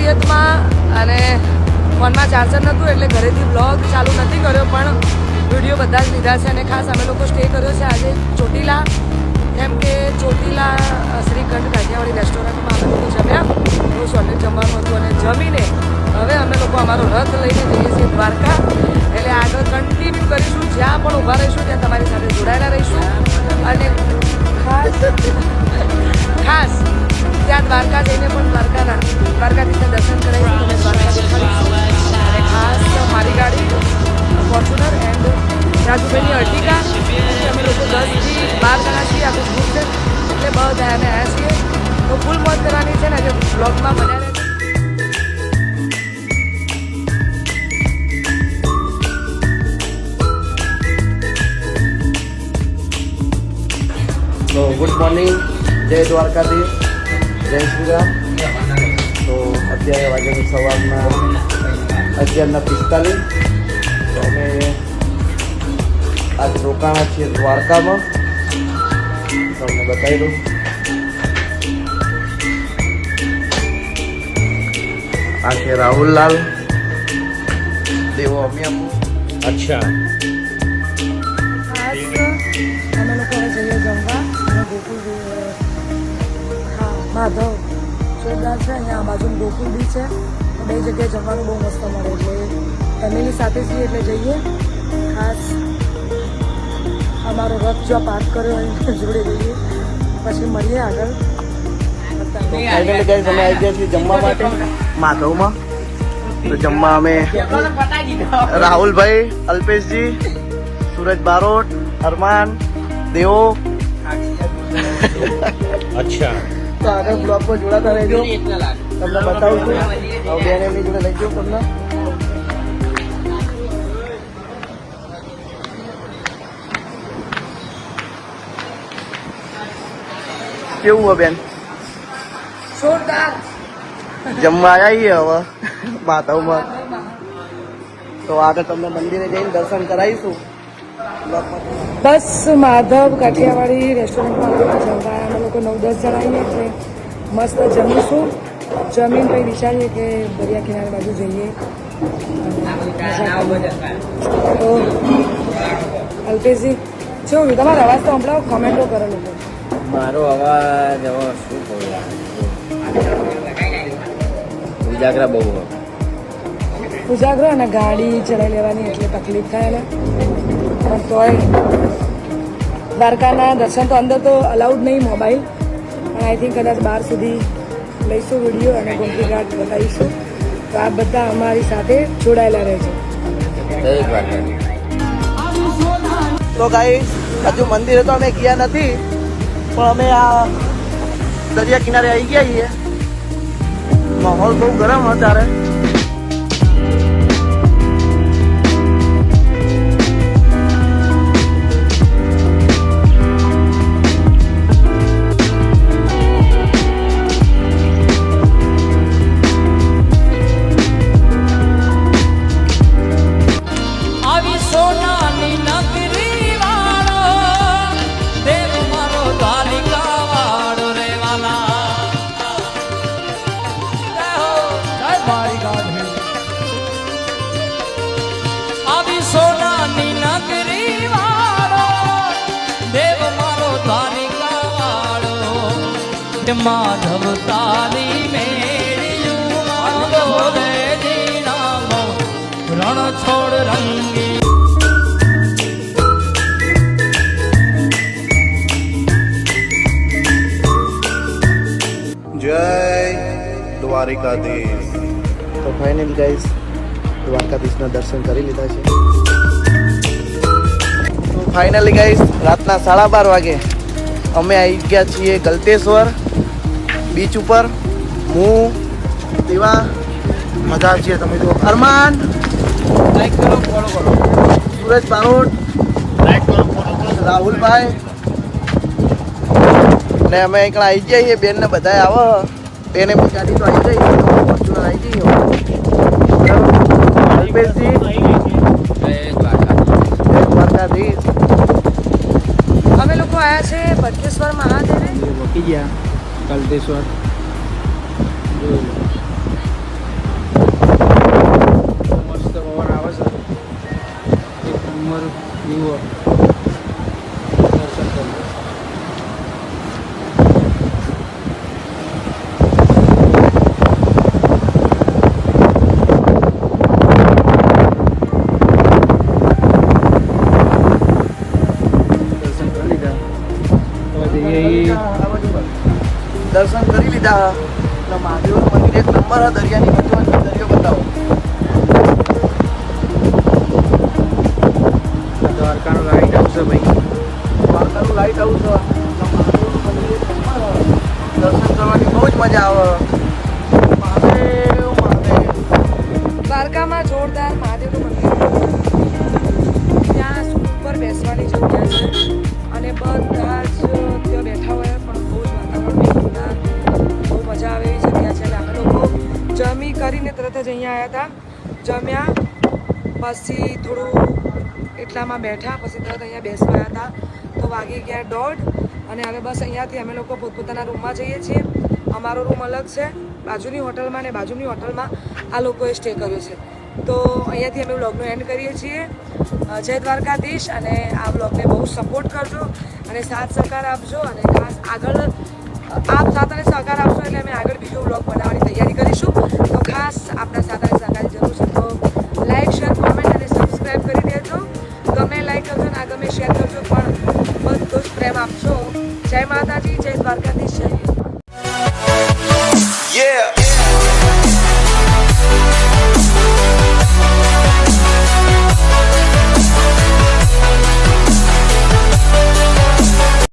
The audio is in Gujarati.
તબિયતમાં અને ફોનમાં ચાર્જર નહોતું એટલે ઘરેથી બ્લોગ ચાલુ નથી કર્યો, પણ વિડીયો બધા જ લીધા છે. અને ખાસ અમે લોકો સ્ટે કર્યો છે આજે ચોટીલા, કેમ કે ચોટીલા શ્રીખંડ કાઠિયાવાડી રેસ્ટોરન્ટમાં અમે લોકો જમ્યા. બહુ સોલિડ જમવાનું હતું અને જમીને હવે અમે લોકો અમારો રથ લઈને જઈએ છીએ દ્વારકા. એટલે આગળ કન્ટિન્યુ કરીશું, જ્યાં પણ ઊભા રહીશું ત્યાં તમારી સાથે જોડાયેલા રહીશું. અને ખાસ ત્યાં દ્વારકા જઈને પણ દ્વારકાધીશના દર્શન કરાવીશું અને દ્વારકા દેખાડીશું. અને ખાસ મારી ગાડી ફોર્ચ્યુનર એન્ડ રાજુભાઈની અર્ટિકા, અમે લોકો 10 થી 12 જણા છીએ, આખું ગ્રુપ છે. એટલે બધા અમે આવ્યા છીએ તો ફૂલ મોજ કરવાની છે ને આજે બ્લોગમાં બન્યા રહે. તો ગુડ મોર્નિંગ, જય દ્વારકાધીશ, જય શ્રી રામ. તો અત્યારે વાગ્યાની સવારના 11:45. તો અમે આજ રોકાણા છીએ દ્વારકામાં. તમને બતાવી દઉં, આ છે રાહુલલાલ, દેવો અમિયાપુ. અચ્છા, ખાસ અમે લોકો હવે જઈએ જમવા અને ગોકુલ માધવ જોરદાર છે. અહીંયા બાજુ ગોકુલ બી છે. બે જગ્યાએ જમવાનું બહુ મસ્ત મળે, એટલે ફેમિલી સાથે છીએ એટલે જઈએ. ખાસ અમારો રથ જો પાર્ક કર્યો હોય જોડે જઈએ, પછી મળીએ આગળ. ફાઇનલી ગાઈસ અમે આવી ગયા છીએ જમવા માટે માધવમાં. તો જમવા અમે રાહુલભાઈ, અલ્પેશજી, સુરજ બારોટ, અરમાન, દેવો. અચ્છા. તો આગળ બ્લોગ પર જોડાતા રહેજો, તમને બતાવું છું. હવે બેન એમની જોડે લઈ જાઉં તમને. કેવું હોય બેન? જોરદાર જમવા આવ્યા હવે માધવમાં. તો આગળ તમને મંદિરે જઈને દર્શન કરાવીશું. બસ માધવ કાઠિયાવાડી રેસ્ટોરન્ટમાં અમે લોકો જમવા અમે લોકો 9-10 જણા આવીએ એટલે મસ્ત જમીશું. જમીન પછી વિચારીએ કે દરિયા કિનારે બાજુ જઈએ. તો અલ્પેશજી શું તમારો અવાજ તો સંભળાવો, કોમેન્ટો કરો લોકો. મારો અવાજ હવે શું કહું, ઉજાગરા બહુ હોય. ઉજાગરો અને ગાડી ચલાવી લેવાની એટલે તકલીફ થાય ને. પણ તોય દ્વારકાના દર્શન તો અંદર તો અલાઉડ નહીં મોબાઈલ, પણ આઈ થિંક કદાચ 12 સુધી લઈશું વિડીયો અને ગોમતી ઘાટ બતાવીશું. તો આ બધા અમારી સાથે જોડાયેલા રહેજો. તો ગાઈસ હજુ મંદિરે તો અમે ગયા નથી, પણ અમે આ દરિયા કિનારે આવી ગયા છીએ. માહોલ બહુ ગરમ અત્યારે. માધવ તારી મેળ્યું રણ છોડ રંગી. જય દ્વારકાધીશ. તો ફાઇનલી ગાઈસ દ્વારકાધીશના દર્શન કરી લીધા છે. તો ફાઇનલી ગાઈસ રાતના 12:30 વાગે અમે આવી ગયા છીએ ગલતેશ્વર બીચ ઉપર. હું દેવા મજા છીએ. તમે જો અરમાન, લાઈક કરો, ફોલો કરો. સુરજ બારોટ, લાઈક કરો, ફોલો કરો. રાહુલભાઈ ને અમે અહીં આવી ગયા છીએ. બેન ને બધા આવે. બેન એમની ગાડી તો આવી ગઈ, ફોર્ચ્યુનર આવી ગઈ. અલ્પેશજી, જય દ્વારકાધીશ. અમે લોકો આવ્યા છે બદ્રેશ્વર મહાદેવે. પહોંચી ગયા ગલતેશ્વર. દર્શન કરી લીધા એટલે મહાદેવનું મંદિર એક નંબર હા દરિયાની વચ્ચે દરિયો બતાવો. દ્વારકાનું લાઈટ આવશે ભાઈ. દ્વારકાનું લાઇટ હાઉસ છે. મહાદેવનું મંદિર એક નંબર હા. દર્શન કરવાની બહુ જ મજા આવે. મહાદેવ મહાદેવ. દ્વારકામાં જોરદાર મહાદેવનું મંદિર, ત્યાં ઉપર બેસવાની જગ્યા છે અને બધા જ ત્યાં બેઠા હોય પણ બહુ જ વાતાવરણ બી જોરદાર, બહુ મજા આવે એવી જગ્યા છે. એટલે અમે લોકો જમી કરીને તરત જ અહીંયા આવ્યા હતા, જમ્યા પછી થોડું એટલામાં બેઠા, પછી તરત અહીંયા બેસવા આવ્યા હતા તો વાગી ગયા 1:30 અને હવે બસ અહીંયાથી અમે લોકો પોતપોતાના રૂમમાં જઈએ છીએ. અમારો રૂમ અલગ છે બાજુની હોટલમાં, અને બાજુની હોટલમાં આ લોકોએ સ્ટે કર્યો છે. તો અહીંયાથી અમે વ્લોગનો એન્ડ કરીએ છીએ. જય દ્વારકાધીશ, અને આ વ્લોગને બહુ સપોર્ટ કરજો અને સાથ સહકાર આપજો, અને ખાસ આગળ આપ સાથ અને સહકાર આપશો એટલે અમે આગળ બીજો વ્લોગ બનાવવાની તૈયારી કરીશું. તો ખાસ આપણા સાથ અને સહકારની જરૂર છે. તો લાઈક, શેર, કોમેન્ટ અને સબસ્ક્રાઈબ કરી દેજો. ગમે લાઈક કરજો, ના ગમે શેર કરજો, પણ બધો જ પ્રેમ આપશો. જય માતાજી, જય દ્વારકાધીશ, જય હિન્દ.